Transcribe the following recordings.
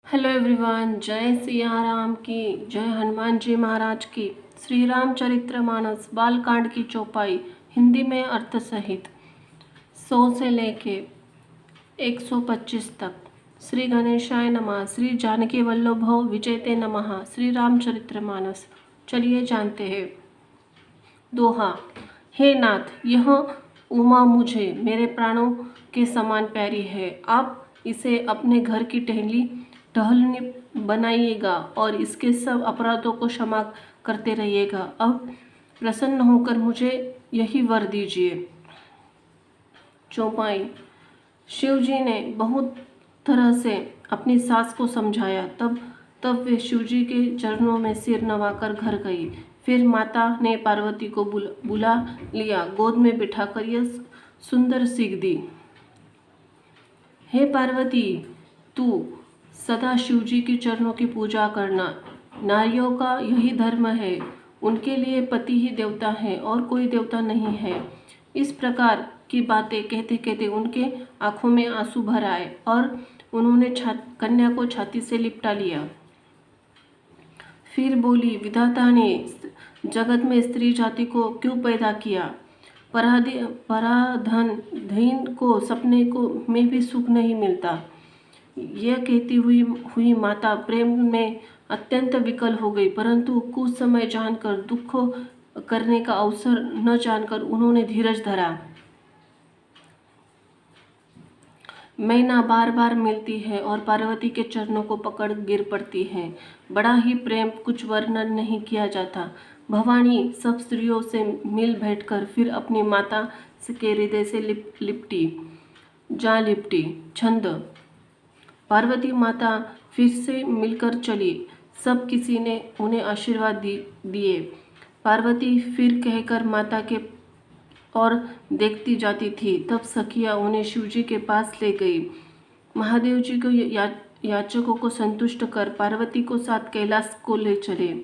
Hello everyone, जय सिया राम की, जय हनुमान जी महाराज की। श्री रामचरितमानस बालकांड की चौपाई हिंदी में अर्थ सहित 100 से लेके 125 तक। श्री गणेशाय नमः। श्री जानकी वल्लभो विजयते नमः। श्री रामचरितमानस। चलिए जानते हैं। दोहा। हे नाथ, यह उमा मुझे मेरे प्राणों के समान प्यारी है। आप इसे अपने घर की टहलनी बनाइएगा और इसके सब अपराधों को क्षमा करते रहिएगा। अब प्रसन्न होकर मुझे यही वर दीजिए। चौपाई। शिव जी ने बहुत तरह से अपनी सास को समझाया। तब वे शिव जी के चरणों में सिर नवाकर घर गई। फिर माता ने पार्वती को बुला लिया, गोद में बिठाकर यह सुंदर सीख दी। हे पार्वती, तू सदा शिव जी के चरणों की पूजा करना। नारियों का यही धर्म है। उनके लिए पति ही देवता है और कोई देवता नहीं है। इस प्रकार की बातें कहते कहते उनके आंखों में आंसू भर आए और उन्होंने कन्या को छाती से लिपटा लिया। फिर बोली, विधाता ने जगत में स्त्री जाति को क्यों पैदा किया? पराधन धीन को सपने को में भी सुख नहीं मिलता। यह कहती हुई माता प्रेम में अत्यंत विकल हो गई, परंतु कुछ समय जानकर दुख करने का अवसर न जानकर उन्होंने धीरज धरा। मैना बार बार मिलती है और पार्वती के चरणों को पकड़ गिर पड़ती है। बड़ा ही प्रेम कुछ वर्णन नहीं किया जाता। भवानी सब स्त्रियों से मिल बैठकर फिर अपनी माता के हृदय से लिपटी। छंद। पार्वती माता फिर से मिलकर चली। सब किसी ने उन्हें आशीर्वाद दिए। पार्वती फिर कहकर माता के और देखती जाती थी। तब सखिया उन्हें शिवजी के पास ले गई। महादेव जी को याचकों को संतुष्ट कर पार्वती को साथ कैलाश को ले चले।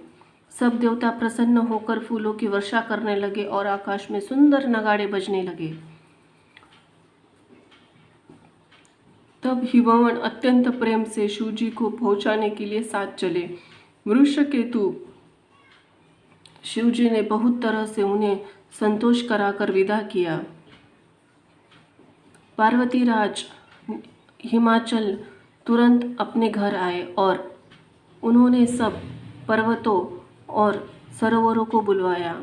सब देवता प्रसन्न होकर फूलों की वर्षा करने लगे और आकाश में सुंदर नगाड़े बजने लगे। तब हिमवन अत्यंत प्रेम से शिवजी को पहुंचाने के लिए साथ चले। वृषकेतु शिवजी ने बहुत तरह से उन्हें संतोष कराकर विदा किया। पार्वती राज हिमाचल तुरंत अपने घर आए और उन्होंने सब पर्वतों और सरोवरों को बुलवाया।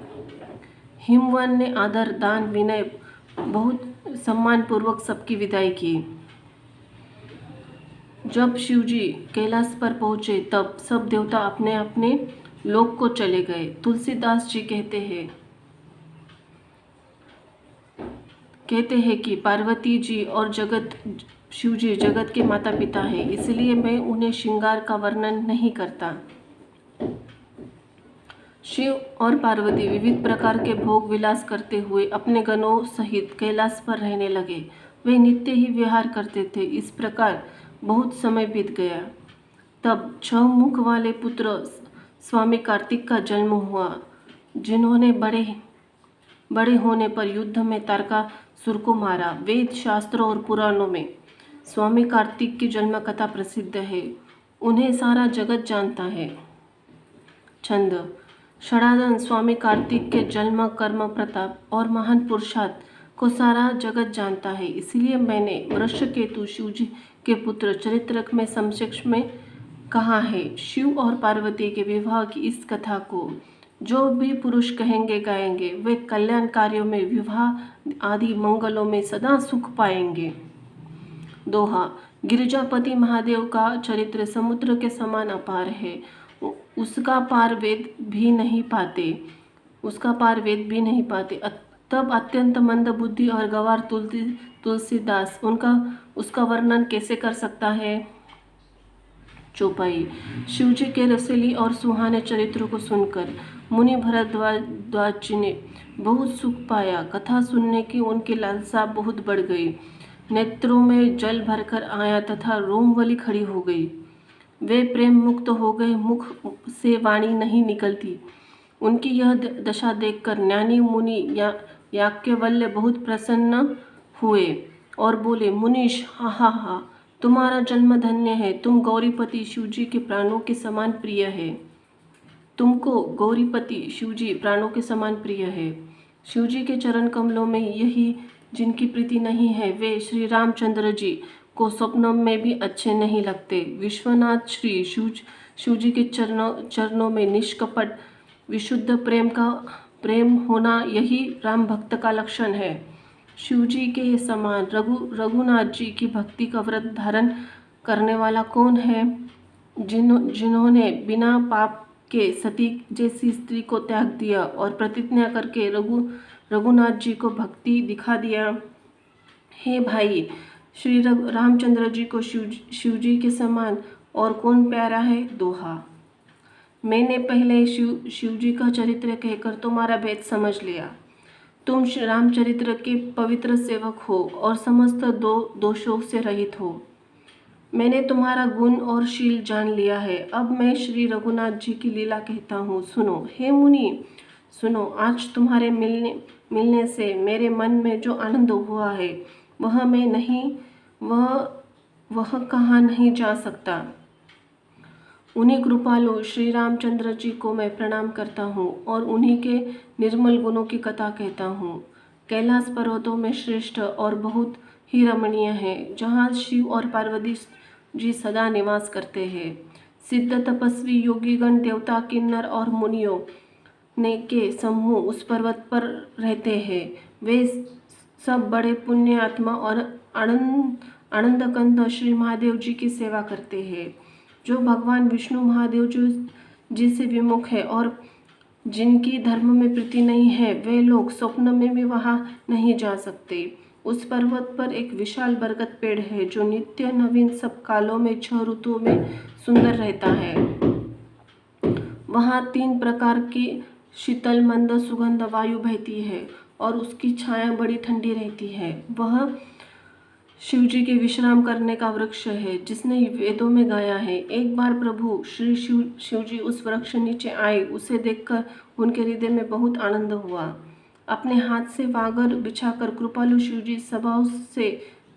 हिमवन ने आदर दान विनय बहुत सम्मान पूर्वक सबकी विदाई की। जब शिवजी कैलाश पर पहुंचे तब सब देवता अपने अपने लोक को चले गए। तुलसीदास जी कहते हैं कि पार्वती जी और शिवजी जगत के माता पिता हैं, इसलिए मैं उन्हें श्रृंगार का वर्णन नहीं करता। शिव और पार्वती विविध प्रकार के भोग विलास करते हुए अपने गणों सहित कैलाश पर रहने लगे। वे नित्य ही विहार करते थे। इस प्रकार बहुत समय बीत गया। तब 6 मुख वाले पुत्र स्वामी कार्तिक का जन्म हुआ, जिन्होंने बड़े होने पर युद्ध में तारकासुर को मारा। वेद शास्त्रों और पुराणों में स्वामी कार्तिक की जन्म कथा प्रसिद्ध है। उन्हें सारा जगत जानता है। छंद। षडानन स्वामी कार्तिक के जन्म, कर्म, प्रताप और महान पुरुषार्थ को सारा जगत जानता है। इसलिए मैंने वृषकेतु शिवजी के पुत्र चरित्र में संक्षेप में कहा है। शिव और पार्वती के विवाह की इस कथा को जो भी पुरुष कहेंगे गाएंगे, वे कल्याण कार्यों में, विवाह आदि मंगलों में सदा सुख पाएंगे। दोहा। गिरिजापति महादेव का चरित्र समुद्र के समान अपार है। उसका पार वेद भी नहीं पाते। तब अत्यंत मंद बुद्धि और गंवार तुलसीदास उसका वर्णन कैसे कर सकता है? चौपाई। शिवजी के रसीली और सुहाने चरित्रों को सुनकर मुनि भरद्वाज जी ने बहुत सुख पाया। कथा सुनने की उनकी लालसा बहुत बढ़ गई। नेत्रों में जल भरकर आया तथा रोमवली खड़ी हो गई। वे प्रेम मुक्त हो गए, मुख से वाणी नहीं निकलती। उनकी यह दशा देखकर ज्ञानी मुनि याज्ञवल्क्य बहुत प्रसन्न हुए और बोले, मुनीश, हा हा हा, तुम्हारा जन्म धन्य है, तुम गौरीपति शिवजी के प्राणों के समान प्रिय है। तुमको गौरीपति शिवजी प्राणों के समान प्रिय है। शिवजी के चरण कमलों में यही जिनकी प्रीति नहीं है, वे श्री रामचंद्र जी को स्वप्न में भी अच्छे नहीं लगते। विश्वनाथ श्री शिवजी के चरणों में निष्कपट विशुद्ध प्रेम होना यही राम भक्त का लक्षण है। शिवजी के समान रघुनाथ जी की भक्ति का व्रत धारण करने वाला कौन है? जिन्होंने बिना पाप के सती जैसी स्त्री को त्याग दिया और प्रतिज्ञा करके रघुनाथ जी को भक्ति दिखा दिया। हे भाई, श्री रामचंद्र जी को शिवजी के समान और कौन प्यारा है? दोहा। मैंने पहले शिवजी का चरित्र कहकर तुम्हारा भेद समझ लिया। तुम श्री रामचरित्र के पवित्र सेवक हो और समस्त दोषों से रहित हो। मैंने तुम्हारा गुण और शील जान लिया है। अब मैं श्री रघुनाथ जी की लीला कहता हूँ, सुनो। हे मुनि, सुनो। आज तुम्हारे मिलने से मेरे मन में जो आनंद हुआ है वह मैं नहीं वह कहाँ नहीं जा सकता। उन्हीं कृपालु श्री रामचंद्र जी को मैं प्रणाम करता हूँ और उन्हीं के निर्मल गुणों की कथा कहता हूँ। कैलाश पर्वतों में श्रेष्ठ और बहुत ही रमणीय है, जहाँ शिव और पार्वती जी सदा निवास करते हैं। सिद्ध तपस्वी योगीगण देवता किन्नर और मुनियों ने के समूह उस पर्वत पर रहते हैं। वे सब बड़े पुण्य आत्मा और आनंदकंद श्री महादेव जी की सेवा करते हैं। जो भगवान विष्णु महादेव जी से विमुख है और जिनकी धर्म में प्रीति नहीं है, वे लोग स्वप्न में भी वहां नहीं जा सकते। उस पर्वत पर एक विशाल बरगद पेड़ है जो नित्य नवीन सब कालों में 6 ऋतुओं में सुंदर रहता है। वहां 3 प्रकार की शीतल मंद सुगंध वायु बहती है और उसकी छाया बड़ी ठंडी रहती है। वह शिवजी के विश्राम करने का वृक्ष है, जिसने वेदों में गाया है। एक बार प्रभु श्री शिवजी उस वृक्ष नीचे आए। उसे देखकर उनके हृदय में बहुत आनंद हुआ। अपने हाथ से वागर बिछाकर कृपालु शिवजी स्वभाव से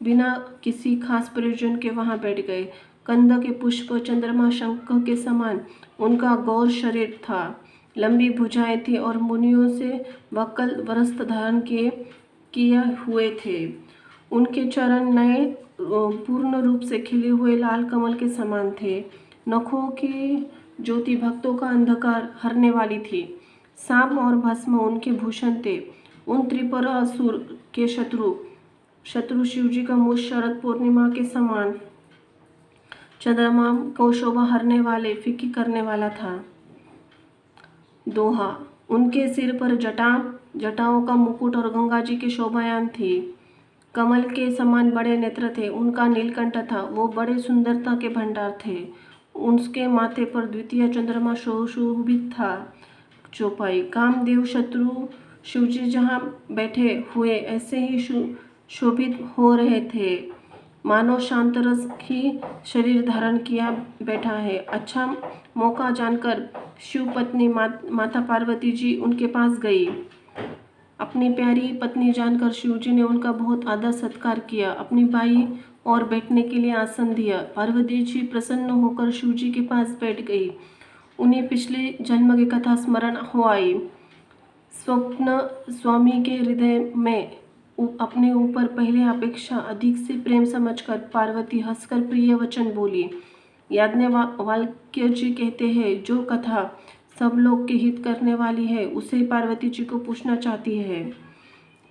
बिना किसी खास प्रयोजन के वहां बैठ गए। कंद के पुष्प चंद्रमा शंख के समान उनका गौर शरीर था, लंबी भुजाएं थी और मुनियों से वक्ल वस्त्र धारण किए हुए थे। उनके चरण नए पूर्ण रूप से खिले हुए लाल कमल के समान थे। नखों की ज्योति भक्तों का अंधकार हरने वाली थी। सांप और भस्म उनके भूषण थे। उन त्रिपुर असुर के शत्रु शिवजी का मुख शरद पूर्णिमा के समान चंद्रमा को शोभा हरने वाले फीकी करने वाला था। दोहा। उनके सिर पर जटाओं का मुकुट और गंगा जी की शोभायान थी। कमल के समान बड़े नेत्र थे। उनका नीलकंठ था, वो बड़े सुंदरता के भंडार थे। उसके माथे पर द्वितीय चंद्रमा शोभित था। चौपाई। कामदेव शत्रु शिवजी जहाँ बैठे हुए ऐसे ही शोभित हो रहे थे, मानो शांत रस ही शरीर धारण किया बैठा है। अच्छा मौका जानकर शिव पत्नी माता पार्वती जी उनके पास गई। अपनी प्यारी पत्नी जानकर शिवजी ने उनका बहुत आदर सत्कार किया, अपनी बाई और बैठने के लिए आसन दिया। पार्वती जी प्रसन्न होकर शिवजी के पास बैठ गई। उन्हें पिछले जन्म की कथा स्मरण हो आई। स्वप्न स्वामी के हृदय में अपने ऊपर पहले अपेक्षा अधिक से प्रेम समझकर पार्वती हंसकर प्रिय वचन बोली। याज्ञवल्क्य जी कहते हैं, जो कथा सब लोग के हित करने वाली है, उसे पार्वती जी को पूछना चाहती है।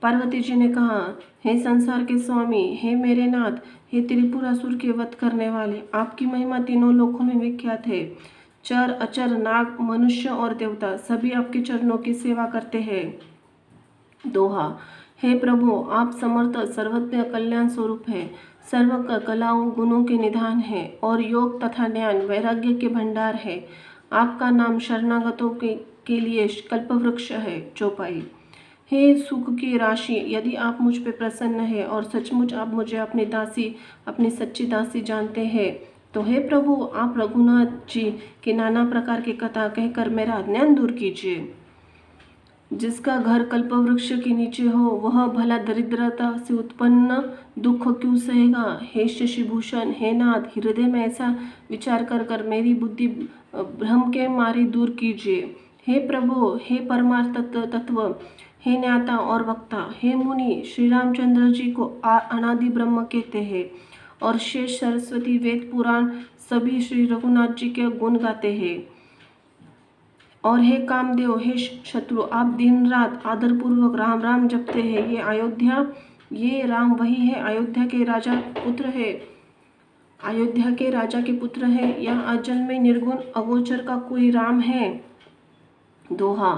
पार्वती जी ने कहा, हे संसार के स्वामी, हे मेरे नाथ, हे त्रिपुरासुर के वध करने वाले, आपकी महिमा तीनों लोकों में विख्यात है। चर अचर नाग मनुष्य और देवता सभी आपके चरणों की सेवा करते हैं। दोहा। हे प्रभु, आप समर्थ सर्वज्ञ कल्याण स्वरूप है, सर्व कलाओं गुणों के निधान है और योग तथा ज्ञान वैराग्य के भंडार है। आपका नाम शरणागतों के लिए कल्पवृक्ष है। चौपाई। हे सुख की राशि, यदि आप मुझ पे प्रसन्न है और सचमुच आप मुझे अपनी सच्ची दासी जानते हैं, तो हे प्रभु, आप रघुनाथ जी की नाना प्रकार की कथा कहकर मेरा अज्ञान दूर कीजिए। जिसका घर कल्पवृक्ष के नीचे हो वह भला दरिद्रता से उत्पन्न दुख क्यों सहेगा। हे शशिभूषण, हे नाथ, हृदय में ऐसा विचार कर कर मेरी बुद्धि भ्रम के मारे दूर कीजिए। हे प्रभु, हे परमार्थ तत्व, हे न्याता और वक्ता, हे मुनि, श्री रामचंद्र जी को अनादि ब्रह्म कहते हैं और शेष सरस्वती वेद पुराण सभी श्री रघुनाथ जी के गुण गाते हैं। और हे कामदेव, हे शत्रु, आप दिन रात आदरपूर्वक राम राम जपते हैं। ये राम वही है, अयोध्या के राजा के पुत्र है या अजल में निर्गुण अगोचर का कोई राम है। दोहा,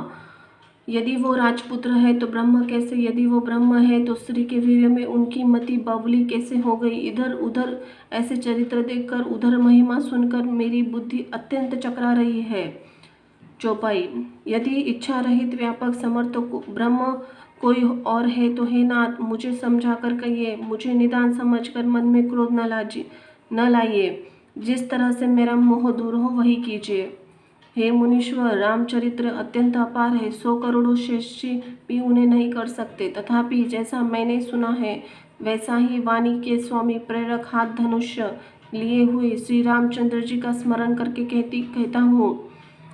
यदि वो राजपुत्र है तो ब्रह्म कैसे, यदि वो ब्रह्म है तो स्त्री के वीर्य में उनकी मति बावली कैसे हो गई। इधर उधर ऐसे चरित्र देखकर, उधर महिमा सुनकर मेरी बुद्धि अत्यंत चकरा रही है। चौपाई, यदि इच्छा रहित व्यापक समर्थ ब्रह्म कोई और है तो हे नाथ, मुझे समझा कर कहिए, मुझे निदान समझकर मन में क्रोध न लाइए। जिस तरह से मेरा मोह दूर हो वही कीजिए। हे मुनीश्वर, रामचरित्र अत्यंत अपार है, 100 करोड़ों शेषी भी उन्हें नहीं कर सकते। तथापि जैसा मैंने सुना है वैसा ही वाणी के स्वामी प्रेरक हाथ धनुष्य लिए हुए श्री रामचंद्र जी का स्मरण करके कहता हूँ।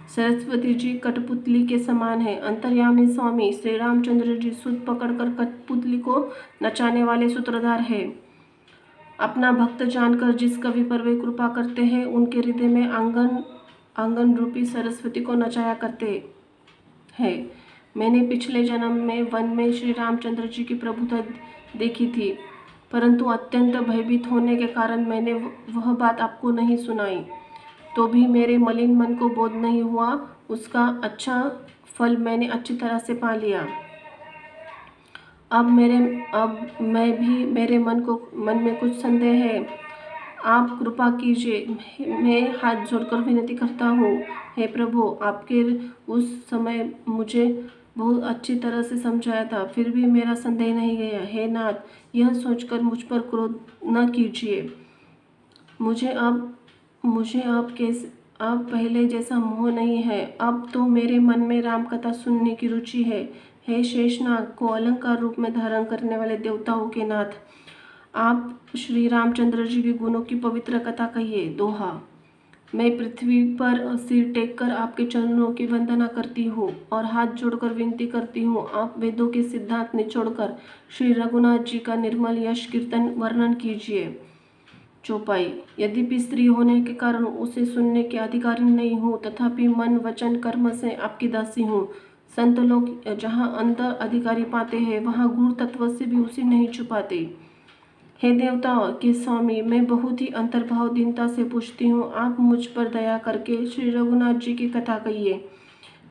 सरस्वती जी कठपुतली के समान है। अंतर्यामी स्वामी श्री रामचंद्र जी सूत पकड़कर कठपुतली को नचाने वाले सूत्रधार है। अपना भक्त जानकर जिस कवि पर वे कृपा करते हैं उनके हृदय में आंगन रूपी सरस्वती को नचाया करते हैं। मैंने पिछले जन्म में वन में श्री रामचंद्र जी की प्रभुता देखी थी, परंतु अत्यंत भयभीत होने के कारण मैंने वह बात आपको नहीं सुनाई। तो भी मेरे मलिन मन को बोध नहीं हुआ, उसका अच्छा फल मैंने अच्छी तरह से पा लिया। अब मेरे मन में कुछ संदेह है, आप कृपा कीजिए। मैं हाथ जोड़कर विनती करता हूँ, हे प्रभु, आपके उस समय मुझे बहुत अच्छी तरह से समझाया था, फिर भी मेरा संदेह नहीं गया। हे नाथ, यह सोचकर मुझ पर क्रोध न कीजिए। मुझे अब पहले जैसा मोह नहीं है। अब तो मेरे मन में राम कथा सुनने की रुचि है। हे शेषनाग को अलंकार रूप में धारण करने वाले देवताओं के नाथ, आप श्री रामचंद्र जी के गुणों की पवित्र कथा कहिए। दोहा, मैं पृथ्वी पर सिर टेक कर आपके चरणों की वंदना करती हूँ और हाथ जोड़कर विनती करती हूँ, आप वेदों के सिद्धांत निचोड़कर श्री रघुनाथ जी का निर्मल यश कीर्तन वर्णन कीजिए। चौपाई, यद्यपि स्त्री होने के कारण उसे सुनने के अधिकारी नहीं हूँ, तथापि मन वचन कर्म से आपकी दासी हूँ। संत लोग जहाँ अंतर अधिकारी पाते हैं वहाँ गुण तत्व से भी उसे नहीं छुपाते। हे देवताओं के स्वामी, मैं बहुत ही अंतर्भाव दीनता से पूछती हूँ, आप मुझ पर दया करके श्री रघुनाथ जी की कथा कहिए।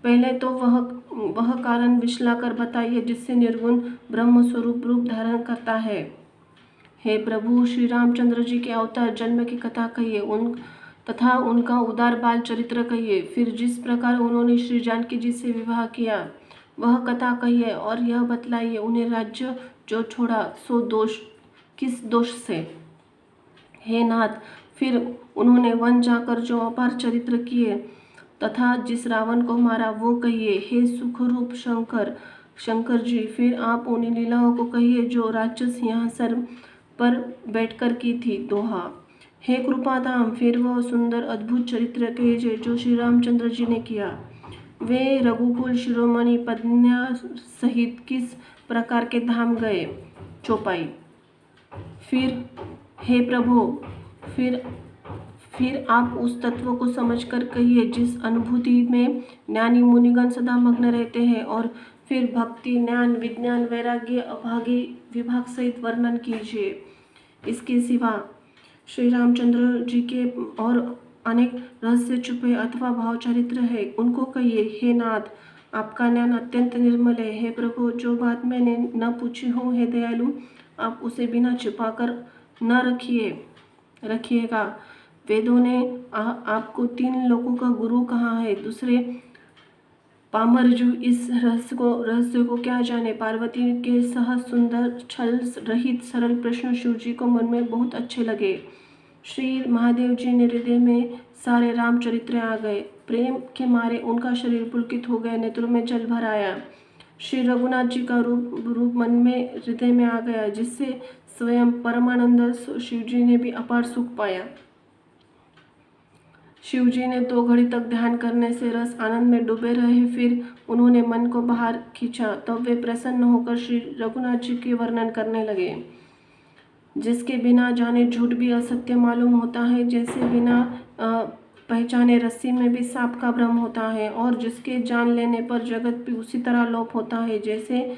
पहले तो वह कारण विश्लाकर बताइए जिससे निर्गुण ब्रह्म स्वरूप रूप धारण करता है। हे प्रभु, श्री रामचंद्र जी के अवतार जन्म की कथा कहिए, तथा उनका उदार बाल चरित्र कहिए। फिर जिस प्रकार उन्होंने श्री जानकी जी से विवाह किया वह कथा कहिए और यह बतलाइए उन्हें राज्य जो छोड़ा सो किस दोष से। हे नाथ, फिर उन्होंने वन जाकर जो अपार चरित्र किए तथा जिस रावण को मारा वो कहिए। हे सुखरूप शंकर जी, फिर आप उन्हीं लीलाओं को कहिए जो राक्षस सिंहासन पर बैठकर की थी। दोहा, हे कृपाधाम, फिर वह सुंदर अद्भुत चरित्र कहिए जो श्री रामचंद्र जी ने किया। वे रघुकुल शिरोमणि पत्नियां सहित किस प्रकार के धाम गए। चौपाई, फिर हे प्रभु, फिर आप उस तत्व को समझकर कहिए जिस अनुभूति में ज्ञानी मुनिगण सदा मग्न रहते हैं, और फिर भक्ति, ज्ञान, विज्ञान, वैराग्य, अभागी विभाग सहित वर्णन कीजिए। इसके सिवा श्री रामचंद्र जी के और अनेक रहस्य छुपे अथवा भाव चरित्र है, उनको कहिए। हे नाथ, आपका ज्ञान अत्यंत निर्मल है। हे प्रभु, जो बात मैंने न पूछी हो, हे दयालु, आप उसे बिना छिपाकर न रखिएगा। वेदों ने आपको 3 लोकों का गुरु कहा है, दूसरे पामरजू इस रहस्य को क्या जाने। पार्वती के सहज सुंदर छल रहित सरल प्रश्न शिव जी को मन में बहुत अच्छे लगे। श्री महादेव जी ने हृदय में सारे रामचरित्र आ गए। प्रेम के मारे उनका शरीर पुलकित हो गया, नेत्रों में जल भर आया। श्री रघुनाथ जी का रूप मन में हृदय में आ गया, जिससे स्वयं परमानंद शिव जी ने भी अपार सुख पाया। शिव जी ने 2 घड़ी तक ध्यान करने से रस आनंद में डूबे रहे। फिर उन्होंने मन को बाहर खींचा, तब वे प्रसन्न होकर श्री रघुनाथ जी के वर्णन करने लगे। जिसके बिना जाने झूठ भी असत्य मालूम होता है, जैसे बिना पहचाने रस्सी में भी सांप का भ्रम होता है, और जिसके जान लेने पर जगत भी उसी तरह लोप होता है, जैसे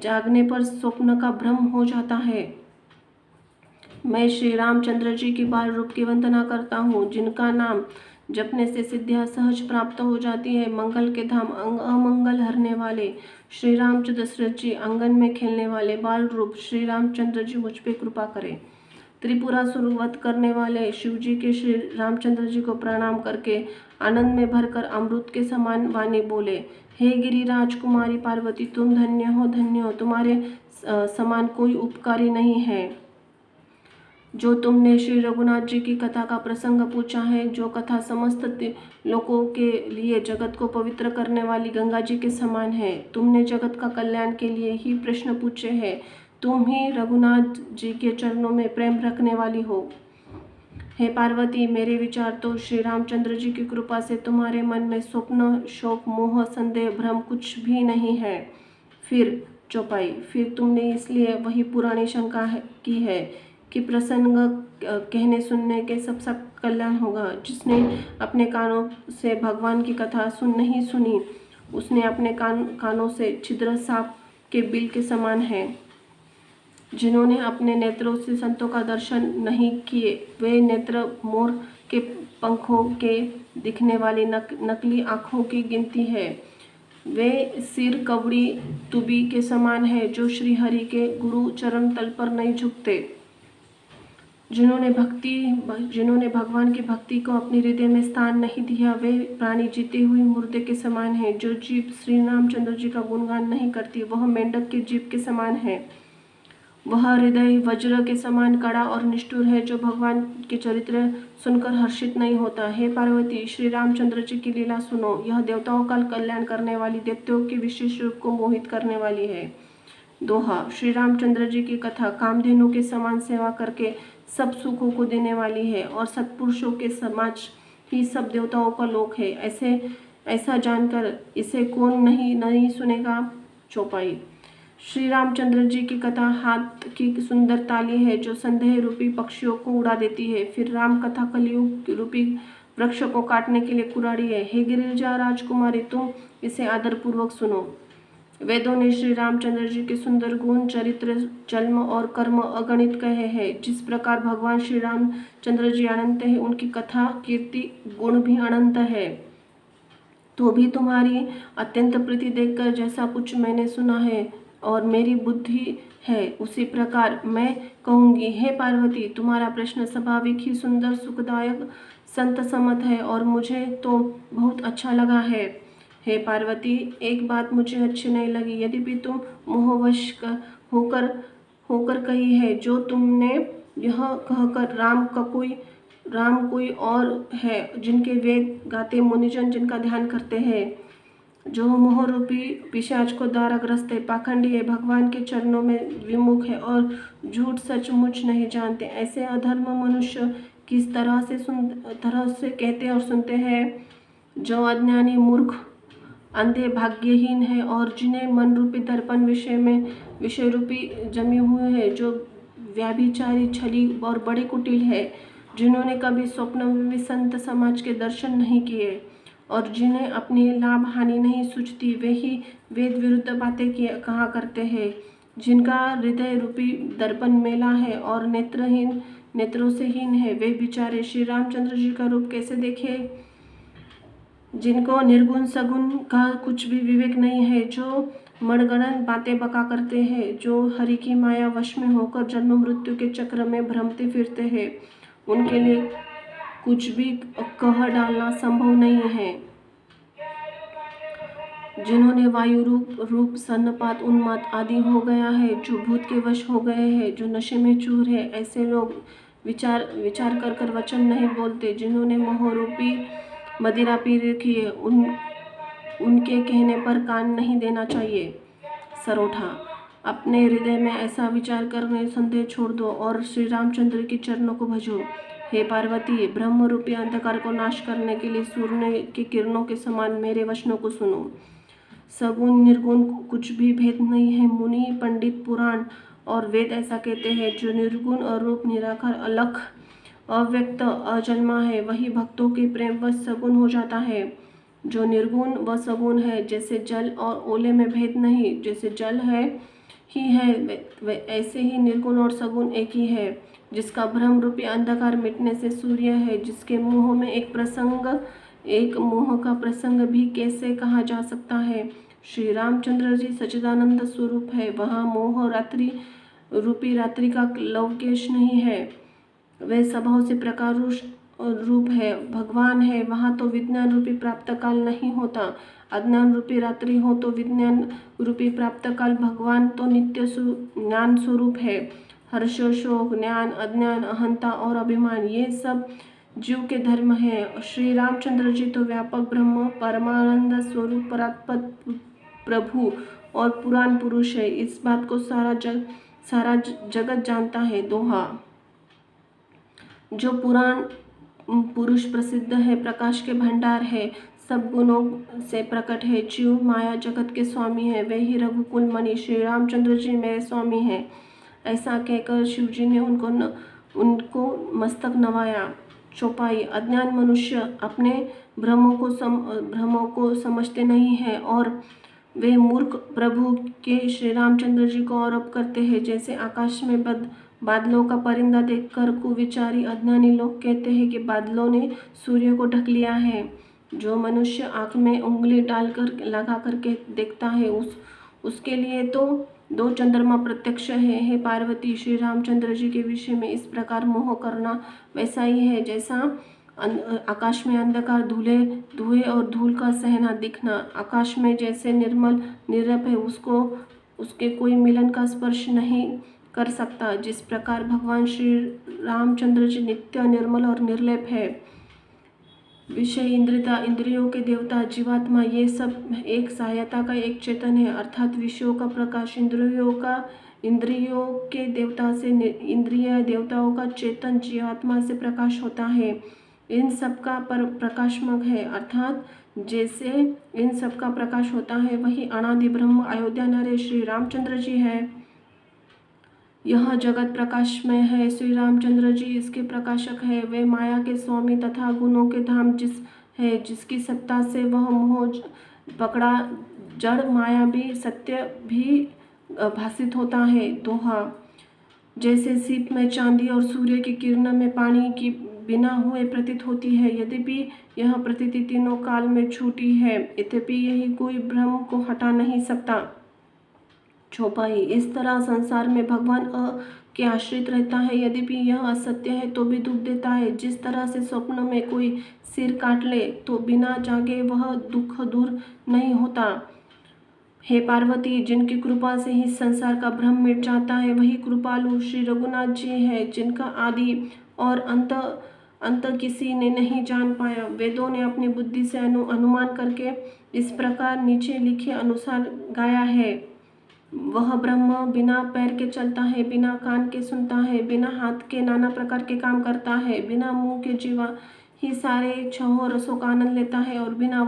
जागने पर स्वप्न का भ्रम हो जाता है। मैं श्री रामचंद्र जी के बाल रूप की वंदना करता हूँ, जिनका नाम जपने से सिद्धियां सहज प्राप्त हो जाती है। मंगल के धाम अमंगल हरने वाले श्री रामचंद्र दशरथ जी, आंगन में खेलने वाले बाल रूप श्री रामचंद्र जी, मुझ पे कृपा करें। त्रिपुरासुर वध करने वाले शिव जी के श्री रामचंद्र जी को प्रणाम करके आनंद में भरकर अमृत के समान वाणी बोले, हे गिरिराज कुमारी पार्वती, तुम धन्य हो, तुम्हारे समान कोई उपकारी नहीं है। जो तुमने श्री रघुनाथ जी की कथा का प्रसंग पूछा है, जो कथा समस्त लोगों के लिए जगत को पवित्र करने वाली गंगा जी के समान है, तुमने जगत का कल्याण के लिए ही प्रश्न पूछे हैं। तुम ही रघुनाथ जी के चरणों में प्रेम रखने वाली हो। हे पार्वती, मेरे विचार तो श्री रामचंद्र जी की कृपा से तुम्हारे मन में स्वप्न, शोक, मोह, संदेह, भ्रम कुछ भी नहीं है। फिर चौपाई, फिर तुमने इसलिए वही पुरानी शंका की है कि प्रसंग कहने सुनने के सब कल्याण होगा। जिसने अपने कानों से भगवान की कथा नहीं सुनी, उसने अपने कानों से छिद्र सांप के बिल के समान है। जिन्होंने अपने नेत्रों से संतों का दर्शन नहीं किए, वे नेत्र मोर के पंखों के दिखने वाली नकली आँखों की गिनती है। वे सिर कवड़ी तुबी के समान है, जो श्री हरि के गुरु चरण तल पर नहीं झुकते। जिन्होंने भगवान की भक्ति को अपने हृदय में स्थान नहीं दिया, वे प्राणी जीते हुए मुर्दे के समान है। जो जीव श्री रामचंद्र जी का गुणगान नहीं करती, वह मेंढक के जीव के समान है। वह हृदय वज्र के समान कड़ा और निष्ठुर है, जो भगवान के चरित्र सुनकर हर्षित नहीं होता। हे पार्वती, श्री रामचंद्र जी की लीला सुनो। यह देवताओं का कल्याण करने वाली, दैत्यों के विशेष रूप को मोहित करने वाली है। दोहा, श्री रामचंद्र जी की कथा कामधेनु के समान सेवा करके सब सुखों को देने वाली है, और सत्पुरुषों के समाज ही सब देवताओं का लोक है। ऐसा जानकर इसे कौन नहीं सुनेगा। चौपाई, श्री रामचंद्र जी की कथा हाथ की सुंदर ताली है, जो संदेह रूपी पक्षियों को उड़ा देती है। फिर राम कथा कलयुग रूपी वृक्ष को काटने के लिए कुराड़ी है। हे गिरिजा राजकुमारी, तुम इसे आदर पूर्वक सुनो। वेदों ने श्री रामचंद्र जी के सुंदर गुण, चरित्र, जन्म और कर्म अगणित कहे हैं। जिस प्रकार भगवान श्री रामचंद्र जी अनंत है, उनकी कथा, कीर्ति, गुण भी अनंत है। तो भी तुम्हारी अत्यंत प्रीति देखकर जैसा कुछ मैंने सुना है और मेरी बुद्धि है, उसी प्रकार मैं कहूँगी। हे पार्वती, तुम्हारा प्रश्न स्वाभाविक ही सुंदर, सुखदायक, संत सम्मत है, और मुझे तो बहुत अच्छा लगा है। हे पार्वती, एक बात मुझे अच्छी नहीं लगी, यद्यपि तुम मोहवश होकर कही है। जो तुमने यह कहकर राम कोई और है, जिनके वेद गाते मुनिजन जिनका ध्यान करते हैं, जो मोह रूपी पिशाच को द्वारा ग्रस्त है, पाखंडी है, भगवान के चरणों में विमुख है और झूठ सचमुच नहीं जानते, ऐसे अधर्म मनुष्य किस तरह से कहते और सुनते हैं। जो अज्ञानी, मूर्ख, अंधे, भाग्यहीन है, और जिन्हें मन रूपी दर्पण विषय रूपी जमी हुए है, जो व्याभिचारी, छली और बड़े कुटिल है, जिन्होंने कभी स्वप्न में भी संत समाज के दर्शन नहीं किए, और जिन्हें अपनी लाभ हानि नहीं सूझती, वे ही वेद विरुद्ध बातें कहा करते हैं। जिनका हृदय रूपी दर्पण मेला है और नेत्रों से हीन है, वे बेचारे श्री रामचंद्र जी का रूप कैसे देखे। जिनको निर्गुण सगुण का कुछ भी विवेक नहीं है, जो मनगढ़ंत बातें बका करते हैं, जो हरि की माया वश में होकर जन्म मृत्यु के चक्र में भ्रमते फिरते हैं, उनके लिए कुछ भी कह डालना संभव नहीं है। जिन्होंने वायु रूप सन्नपात, उन्माद आदि हो गया है, जो भूत के वश हो गए हैं, जो नशे में चूर है, ऐसे लोग विचार कर वचन नहीं बोलते। जिन्होंने मोह रूपी मदिरा पी रखी है, उनके कहने पर कान नहीं देना चाहिए। सरोठा। अपने हृदय में ऐसा विचार करने संदेह छोड़ दो और श्री रामचंद्र के चरणों को भजो। हे पार्वती, ब्रह्म रूपी अंधकार को नाश करने के लिए सूर्य की किरणों के समान मेरे वचनों को सुनो। सगुण निर्गुण कुछ भी भेद नहीं है। मुनि, पंडित, पुराण और वेद ऐसा कहते हैं। जो निर्गुण, अरूप, निराकार, अलख, अव्यक्त, अजन्मा है, वही भक्तों के प्रेम वश सगुण हो जाता है। जो निर्गुण व सगुण है, जैसे जल और ओले में भेद नहीं, जैसे जल है ही है ऐसे ही निर्गुण और सगुण एक ही है। जिसका भ्रम रूपी अंधकार मिटने से सूर्य है, जिसके मुंह में एक मोह का प्रसंग भी कैसे कहा जा सकता है। श्री रामचंद्र जी सच्चिदानंद स्वरूप है। वहाँ मोह रात्रि रूपी रात्रि का लवकेश नहीं है। वे स्वभाव से प्रकार रूप है, भगवान है। वहाँ तो विज्ञान रूपी प्राप्त काल नहीं होता। अज्ञान रूपी रात्रि हो तो विज्ञान रूपी प्राप्त काल। भगवान तो नित्य ज्ञान स्वरूप है। हर्ष, शोक, ज्ञान, अज्ञान, अहंता और अभिमान, ये सब जीव के धर्म है। श्री रामचंद्र जी तो व्यापक ब्रह्म, परमानंद स्वरूप, परात्पर प्रभु और पुराण पुरुष है। इस बात को सारा जगत जानता है। दोहा। जो पुराण पुरुष प्रसिद्ध है, प्रकाश के भंडार है, सब गुणों से प्रकट है, जीव माया जगत के स्वामी है, वे ही रघुकुल मणि श्री रामचंद्र जी मेरे स्वामी हैं। ऐसा कहकर शिव जी ने उनको मस्तक नवाया। चौपाई। अज्ञान मनुष्य अपने भ्रमों को समझते नहीं है और वे मूर्ख प्रभु के श्री रामचंद्र जी को आरोप करते हैं। जैसे आकाश में बादलों का परिंदा देखकर कुविचारी अज्ञानी लोग कहते हैं कि बादलों ने सूर्य को ढक लिया है। जो मनुष्य आँख में उंगली लगा करके देखता है, उसके लिए तो दो चंद्रमा प्रत्यक्ष है। हे पार्वती, श्री रामचंद्र जी के विषय में इस प्रकार मोह करना वैसा ही है जैसा आकाश में अंधकार, धुएं और धूल का सहना दिखना। आकाश में जैसे निर्मल निर्लेप है, उसके कोई मिलन का स्पर्श नहीं कर सकता। जिस प्रकार भगवान श्री रामचंद्र जी नित्य, निर्मल और निर्लेप है। विषय, इंद्रियता, इंद्रियों के देवता, जीवात्मा, ये सब एक सहायता का एक चेतन है। अर्थात विषयों का प्रकाश इंद्रियों के देवता से, इंद्रिय देवताओं का चेतन जीवात्मा से प्रकाश होता है। इन सब का प्रकाशमक है, अर्थात जैसे इन सब का प्रकाश होता है, वही अनादि ब्रह्म अयोध्या नरेश श्री रामचंद्र जी है। यह जगत प्रकाशमय है। श्री रामचंद्र जी इसके प्रकाशक है। वे माया के स्वामी तथा गुणों के धाम जिसकी सत्ता से वह मोह पकड़ा जड़ माया भी सत्य भी भासित होता है। दोहा। जैसे सीप में चांदी और सूर्य की किरण में पानी की बिना हुए प्रतीत होती है, यद्यपि यह प्रतीति तीनों काल में छूटी है, यद्यपि यही कोई भ्रम को हटा नहीं सकता। चौपाई। इस तरह संसार में भगवान के आश्रित रहता है, यद्यपि यह असत्य है तो भी दुख देता है। जिस तरह से स्वप्न में कोई सिर काट ले तो बिना जागे वह दुख दूर नहीं होता। हे पार्वती, जिनकी कृपा से ही संसार का भ्रम मिट जाता है, वही कृपालु श्री रघुनाथ जी है, जिनका आदि और अंत किसी ने नहीं जान पाया। वेदों ने अपनी बुद्धि से अनुमान करके इस प्रकार नीचे लिखे अनुसार गाया है। वह ब्रह्म बिना पैर के चलता है, बिना कान के सुनता है, बिना हाथ के नाना प्रकार के काम करता है, बिना मुंह के जीवा ही सारे छहों रसों का आनंद लेता है और बिना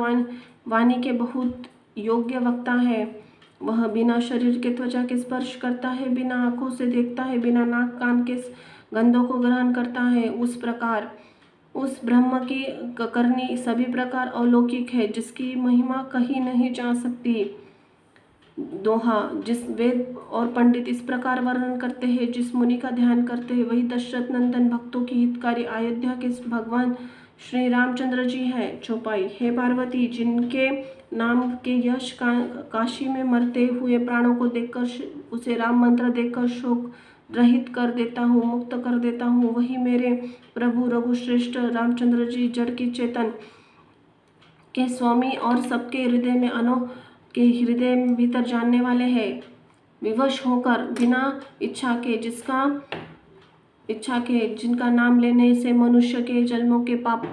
वाणी के बहुत योग्य वक्ता है। वह बिना शरीर के त्वचा के स्पर्श करता है, बिना आंखों से देखता है, बिना नाक कान के गंधों को ग्रहण करता है। उस प्रकार उस ब्रह्म की करनी सभी प्रकार अलौकिक है, जिसकी महिमा कही नहीं जा सकती। दोहा। जिस वेद और पंडित इस प्रकार वर्णन करते हैं, जिस मुनि का ध्यान करते हैं, वही दशरथ नंदन भक्तों की हितकारी अयोध्या के भगवान श्री रामचंद्र जी हैं। चौपाई। हे पार्वती, जिनके नाम के यश काशी में मरते हुए प्राणों को देखकर उसे राम मंत्र देकर शोक रहित कर देता हूँ, मुक्त कर देता हूँ, वही मेरे प्रभु रघुश्रेष्ठ रामचंद्र जी जड़ की चेतन के स्वामी और सबके हृदय में भीतर जानने वाले हैं। विवश होकर बिना इच्छा के जिनका नाम लेने से मनुष्य के जन्मों के पाप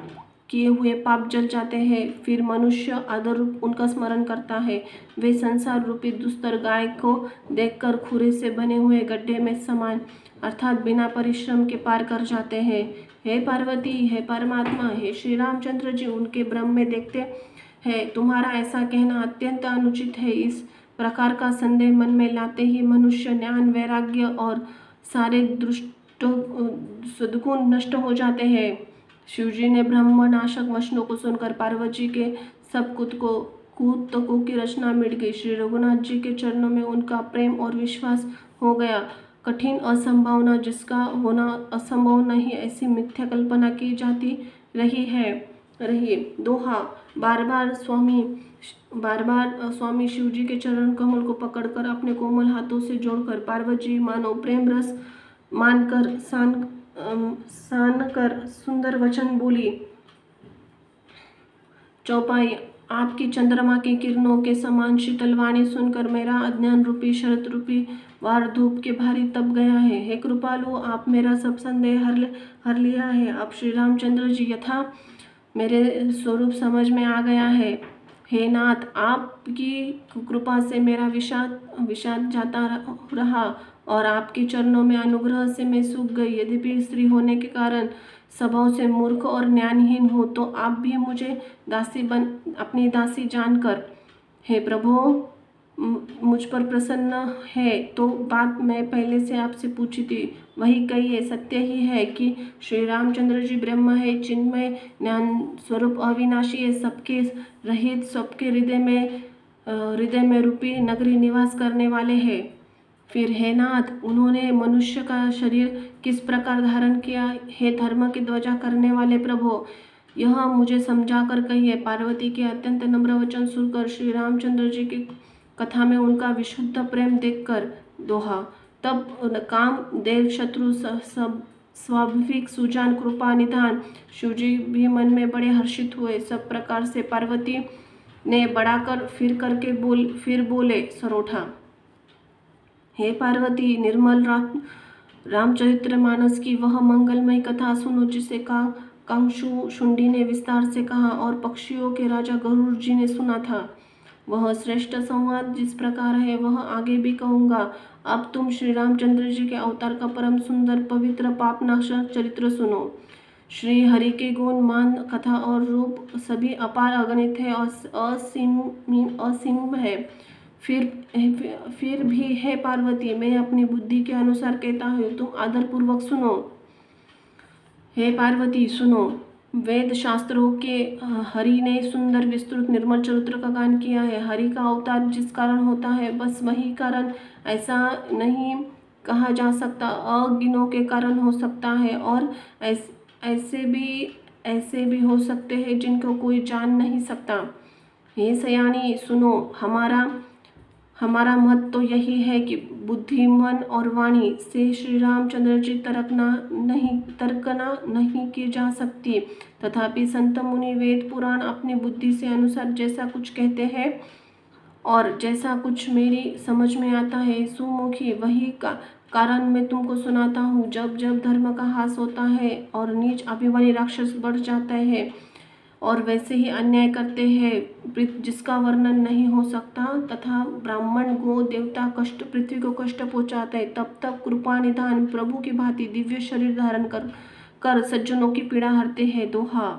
किए हुए पाप जल जाते हैं। फिर मनुष्य आदर रूप उनका स्मरण करता है। वे संसार रूपी दुस्तर गाय को देखकर खुरे से बने हुए गड्ढे में समान अर्थात बिना परिश्रम के पार कर जाते हैं। हे पार्वती, हे परमात्मा, हे श्री रामचंद्र जी उनके ब्रह्म में देखते हैं। तुम्हारा ऐसा कहना अत्यंत अनुचित है। इस प्रकार का संदेह मन में लाते ही मनुष्य ज्ञान, वैराग्य और सारे दुष्ट सद्गुण नष्ट हो जाते हैं। शिवजी ने ब्रह्मनाशक वचनों को सुनकर पार्वती के सब कुतकों की रचना मिट गई। श्री रघुनाथ जी के चरणों में उनका प्रेम और विश्वास हो गया। कठिन असंभावना जिसका होना असंभव नहीं, ऐसी मिथ्या कल्पना की जाती रही। दोहा। बार बार स्वामी शिवजी के चरण कमल को पकड़कर अपने कोमल हाथों से जोड़कर पार्वती मानो प्रेम रस मानकर सान कर सुंदर वचन बोली। चौपाई। आपकी चंद्रमा की किरणों के समान शीतल वाणी सुनकर मेरा अज्ञान रूपी शरत रूपी वार धूप के भारी तप गया है। हे कृपालु, आप मेरा सब संदेह हर लिया है। अब श्री रामचंद्र जी यथा मेरे स्वरूप समझ में आ गया है। हे नाथ, आपकी कृपा से मेरा विषाद जाता रहा और आपके चरणों में अनुग्रह से मैं सूख गई। यद्यपि स्त्री होने के कारण स्वभाव से मूर्ख और ज्ञानहीन हो, तो आप भी मुझे अपनी दासी जानकर हे प्रभु मुझ पर प्रसन्न है। तो बात मैं पहले से आपसे पूछी थी वही कही है। सत्य ही है कि श्री रामचंद्र जी ब्रह्म है, चिन्मय ज्ञान स्वरूप अविनाशी है, सबके रहित, सबके हृदय में रूपी नगरी निवास करने वाले हैं। फिर हे नाथ, उन्होंने मनुष्य का शरीर किस प्रकार धारण किया है? धर्म की ध्वजा करने वाले प्रभु, यह मुझे समझाकर कहिए। पार्वती के अत्यंत नम्र वचन सुनकर श्री रामचंद्र जी की कथा में उनका विशुद्ध प्रेम देखकर दोहा। तब काम देव शत्रु सब स्वाभाविक सुजान कृपा निधान शिवजी भी मन में बड़े हर्षित हुए। सब प्रकार से पार्वती ने बढ़ाकर फिर बोले सरोठा। हे पार्वती, निर्मल रामचरितमानस की वह मंगलमय कथा सुनो जिसे कांशु शुंडी ने विस्तार से कहा और पक्षियों के राजा गरुड़ जी ने सुना था। वह श्रेष्ठ संवाद जिस प्रकार है वह आगे भी कहूँगा। अब तुम श्री रामचंद्र जी के अवतार का परम सुंदर पवित्र पापनाशक चरित्र सुनो। श्री हरि के गुण, मान, कथा और रूप सभी अपार अगणित है और असीम है। फिर भी हे पार्वती, मैं अपनी बुद्धि के अनुसार कहता हूँ, तुम आदरपूर्वक सुनो। हे पार्वती सुनो। वेद शास्त्रों के हरि ने सुंदर विस्तृत निर्मल चरित्र का गान किया है। हरि का अवतार जिस कारण होता है बस वही कारण, ऐसा नहीं कहा जा सकता। अज्ञानों के कारण हो सकता है और ऐसे भी हो सकते हैं जिनको कोई जान नहीं सकता। हे सयानी सुनो। हमारा मत तो यही है कि बुद्धि, मन और वाणी से श्री रामचंद्र जी तर्कना नहीं की जा सकती। तथापि संत मुनि, वेद, पुराण अपनी बुद्धि से अनुसार जैसा कुछ कहते हैं और जैसा कुछ मेरी समझ में आता है सुमुखी, वही कारण मैं तुमको सुनाता हूँ। जब जब धर्म का ह्रास होता है और नीच अभिमानी राक्षस बढ़ जाते हैं और वैसे ही अन्याय करते हैं जिसका वर्णन नहीं हो सकता, तथा ब्राह्मण, गो, देवता पृथ्वी को कष्ट पहुँचाते हैं, तब कृपा निधान प्रभु की भांति दिव्य शरीर धारण कर सज्जनों की पीड़ा हरते हैं। दोहा।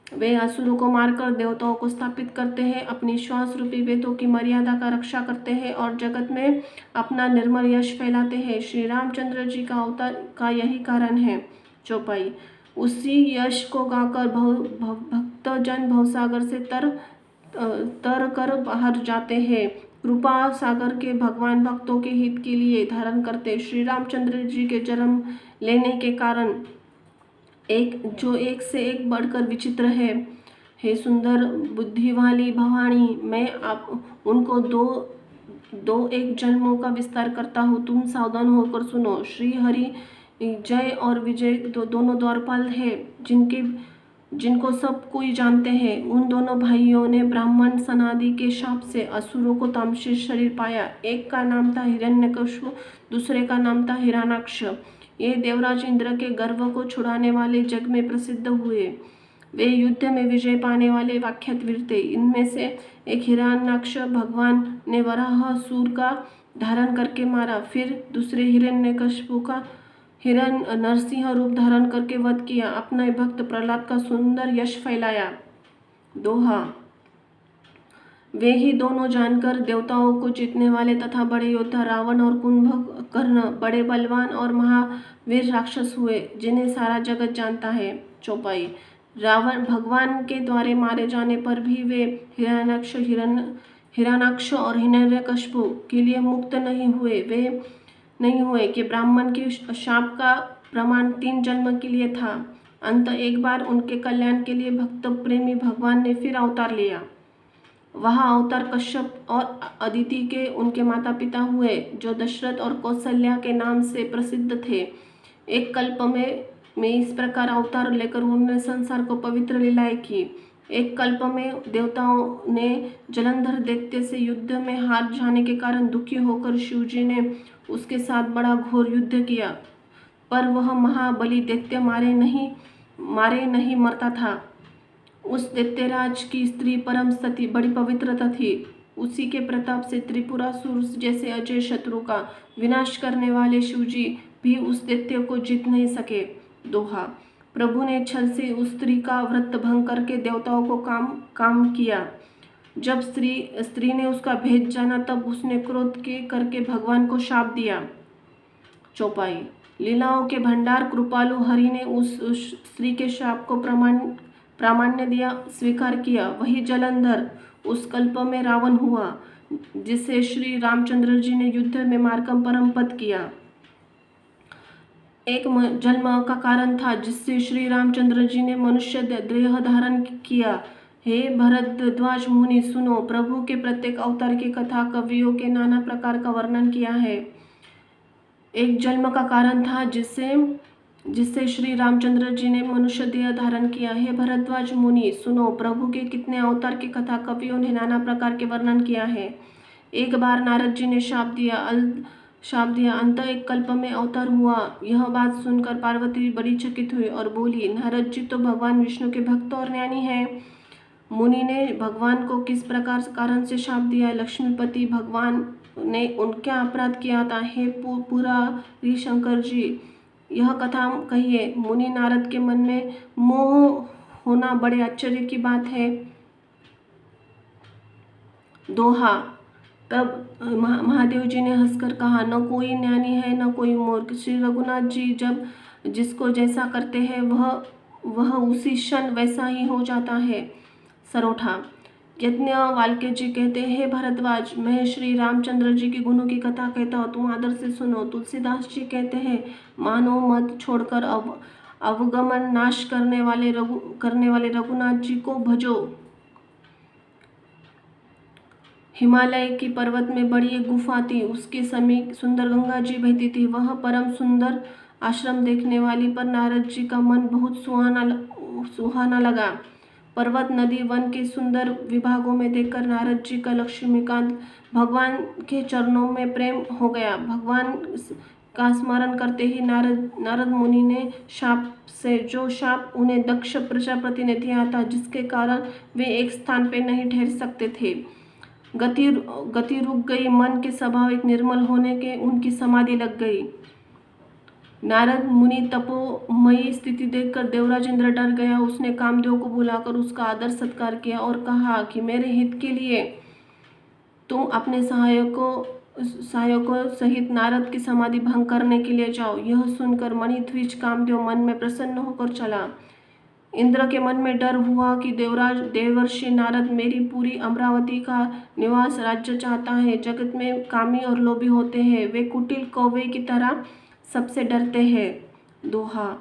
वे असुरों को मारकर देवताओं को स्थापित करते हैं, अपनी श्वास रूपी वेदों की मर्यादा का रक्षा करते हैं और जगत में अपना निर्मल यश फैलाते हैं। श्री रामचंद्र जी का अवतार का यही कारण है। चौपाई। उसी यश को गाकर भक्तजन भवसागर से तर कर बाहर जाते हैं। कृपा सागर के भगवान भक्तों के हित के लिए धारण करते श्री रामचंद्र जी के जन्म लेने के कारण जो एक से एक बढ़कर विचित्र है। हे सुंदर बुद्धि वाली भवानी, मैं उनको दो एक जन्मों का विस्तार करता हूँ। तुम सावधान होकर सुनो। श्री हरि जय और विजय दोनों द्वारपाल है जिनको सब कोई जानते हैं। उन दोनों भाइयों ने ब्राह्मण सनादि के शाप से असुरों को तामसिक शरीर पाया। एक का नाम था हिरण्यकश्यप, दूसरे का नाम था हिरण्याक्ष। ये देवराज इंद्र के गर्व को छुड़ाने वाले जग में प्रसिद्ध हुए। वे युद्ध में विजय पाने वाले वाख्यात वीर थे। इनमें से एक हिरण्याक्ष भगवान ने वराहसुर का धारण करके मारा, फिर दूसरे हिरण्यकशिपु का हिरण नरसिंह रूप धारण करके वध किया, अपना भक्त प्रहलाद का सुंदर यश फैलाया। दोहा। वे ही दोनों जानकर देवताओं को जीतने वाले तथा बड़े योद्धा रावण और कुंभकर्ण बड़े बलवान और महावीर राक्षस हुए, जिन्हें सारा जगत जानता है। चौपाई। रावण भगवान के द्वारा मारे जाने पर भी वे हिरण्याक्ष और हिरण्यकशिपु के लिए मुक्त नहीं हुए कि ब्राह्मण के शाप का प्रमाण 3 जन्म के लिए था। अंत एक बार उनके कल्याण के लिए भक्त प्रेमी भगवान ने फिर अवतार लिया। वह अवतार कश्यप और अदिति के उनके माता पिता हुए, जो दशरथ और कौशल्या के नाम से प्रसिद्ध थे। एक कल्प में इस प्रकार अवतार लेकर उन्होंने संसार को पवित्र लीलाएं की। एक कल्प में देवताओं ने जलंधर दैत्य से युद्ध में हार जाने के कारण दुखी होकर शिवजी ने उसके साथ बड़ा घोर युद्ध किया, पर वह महाबली दैत्य मारे नहीं मरता था। उस दैत्यराज की स्त्री परम सती बड़ी पवित्रता थी। उसी के प्रताप से त्रिपुरासुर जैसे अजय शत्रु का विनाश करने वाले शिवजी भी उस दैत्य को जीत नहीं सके। दोहा। प्रभु ने छल से उस स्त्री का व्रत भंग करके देवताओं को काम किया। जब स्त्री ने उसका भेद जाना, तब उसने क्रोध करके भगवान को शाप दिया। चौपाई। लीलाओं के भंडार कृपालु हरि ने उस स्त्री के शाप को प्रामाण्य दिया, स्वीकार किया। वही जलंधर उस कल्प में रावण हुआ, जिसे श्री रामचंद्र जी ने युद्ध में मारकर परम पद किया। एक जन्म का कारण था जिससे श्री रामचंद्र जी ने मनुष्य देह धारण किया। हे भरद्वाज मुनि, सुनो, प्रभु के प्रत्येक अवतार की कथा कवियों के नाना प्रकार का वर्णन किया है। एक जन्म का कारण था जिससे श्री रामचंद्र जी ने मनुष्य देह धारण किया। हे भरद्वाज मुनि, सुनो, प्रभु के कितने अवतार की कथा कवियों ने नाना प्रकार के वर्णन किया है। एक बार नारद जी ने शाप दिया, अंत एक कल्प में अवतार हुआ। यह बात सुनकर पार्वती बड़ी चकित हुई और बोली, नारद जी तो भगवान विष्णु के भक्त और ज्ञानी हैं। मुनि ने भगवान को किस प्रकार कारण से शाप दिया? लक्ष्मीपति भगवान ने उनका अपराध किया था। हे पुरारी शंकर जी, यह कथा कहिए। मुनि नारद के मन में मोह होना बड़े आश्चर्य की बात है। दोहा। तब महादेव जी ने हंसकर कहा, न कोई ज्ञानी है न कोई मूर्ख। श्री रघुनाथ जी जब जिसको जैसा करते हैं वह उसी क्षण वैसा ही हो जाता है। सरोठा। याज्ञवल्क्य जी कहते हैं, हे भरद्वाज, मैं श्री रामचंद्र जी के गुणों की कथा कहता हूँ, तुम आदर से सुनो। तुलसीदास जी कहते हैं, मानव मत छोड़कर अवगमन नाश करने वाले रघुनाथ जी को भजो। हिमालय की पर्वत में बड़ी एक गुफा थी, उसके समीप सुंदर गंगा जी बहती थी। वह परम सुंदर आश्रम देखने वाली पर नारद जी का मन बहुत सुहाना लगा। पर्वत, नदी, वन के सुंदर विभागों में देखकर नारद जी का लक्ष्मीकांत भगवान के चरणों में प्रेम हो गया। भगवान का स्मरण करते ही नारद मुनि ने जो शाप उन्हें दक्ष प्रजापति ने दिया था, जिसके कारण वे एक स्थान पर नहीं ठहर सकते थे, गति रुक गई। मन के स्वाभाविक निर्मल होने के उनकी समाधि लग गई। नारद मुनि तपोमयी स्थिति देखकर देवराज इंद्र डर गया। उसने कामदेव को बुलाकर उसका आदर सत्कार किया और कहा कि मेरे हित के लिए तुम अपने सहायकों सहित नारद की समाधि भंग करने के लिए जाओ। यह सुनकर मणिध्वज कामदेव मन में प्रसन्न होकर चला। इंद्र के मन में डर हुआ कि देवर्षि नारद मेरी पूरी अमरावती का निवास राज्य चाहता है। जगत में कामी और लोभी होते हैं, वे कुटिल कौवे की तरह सबसे डरते हैं। दोहा।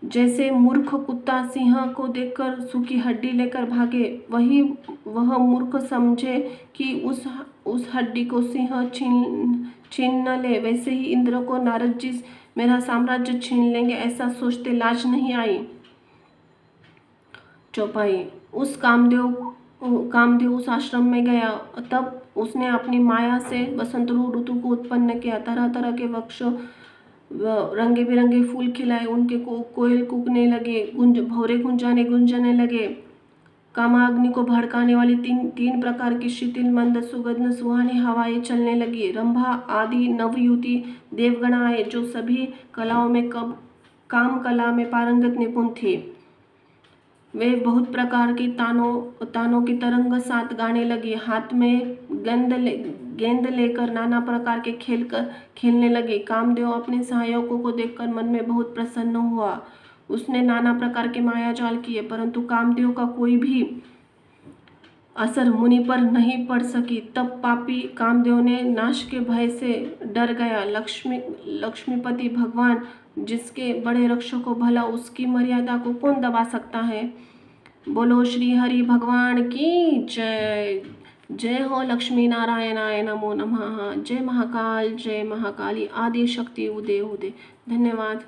जैसे मूर्ख कुत्ता सिंह को देखकर सूखी हड्डी लेकर भागे, वह मूर्ख समझे कि उस हड्डी को सिंह छीन न ले, वैसे ही इंद्र को नारद जी मेरा साम्राज्य छीन लेंगे ऐसा सोचते लाज नहीं आई। चौपाई। कामदेव उस आश्रम में गया। तब उसने अपनी माया से वसंत ऋतु को उत्पन्न किया। तरह तरह के रंगे बिरंगे फूल खिलाए, उनके कोयल कूकने लगे, भौरे गुंजने लगे। कामाग्नि को भड़काने वाली तीन प्रकार की शिथिल मंद सुगंध सुहानी हवाएं चलने लगी। रंभा आदि नवयुवती देवगण आए, जो सभी कलाओं में काम कला में पारंगत निपुण थे। वे बहुत प्रकार के तानों की तरंग साथ गाने लगे, हाथ में गेंद लेकर नाना प्रकार के खेलने लगे। कामदेव अपने सहायकों को देखकर मन में बहुत प्रसन्न हुआ। उसने नाना प्रकार के माया जाल किए, परंतु कामदेव का कोई भी असर मुनि पर नहीं पड़ सकी। तब पापी कामदेव ने नाश के भय से डर गया। लक्ष्मीपति भगवान जिसके बड़े रक्षकों, भला उसकी मर्यादा को कौन दबा सकता है। बोलो श्री हरि भगवान की जय। जय हो लक्ष्मी नारायणाय नमो नमः। जय महाकाल, जय महाकाली, आदि शक्ति उदय उदय। धन्यवाद।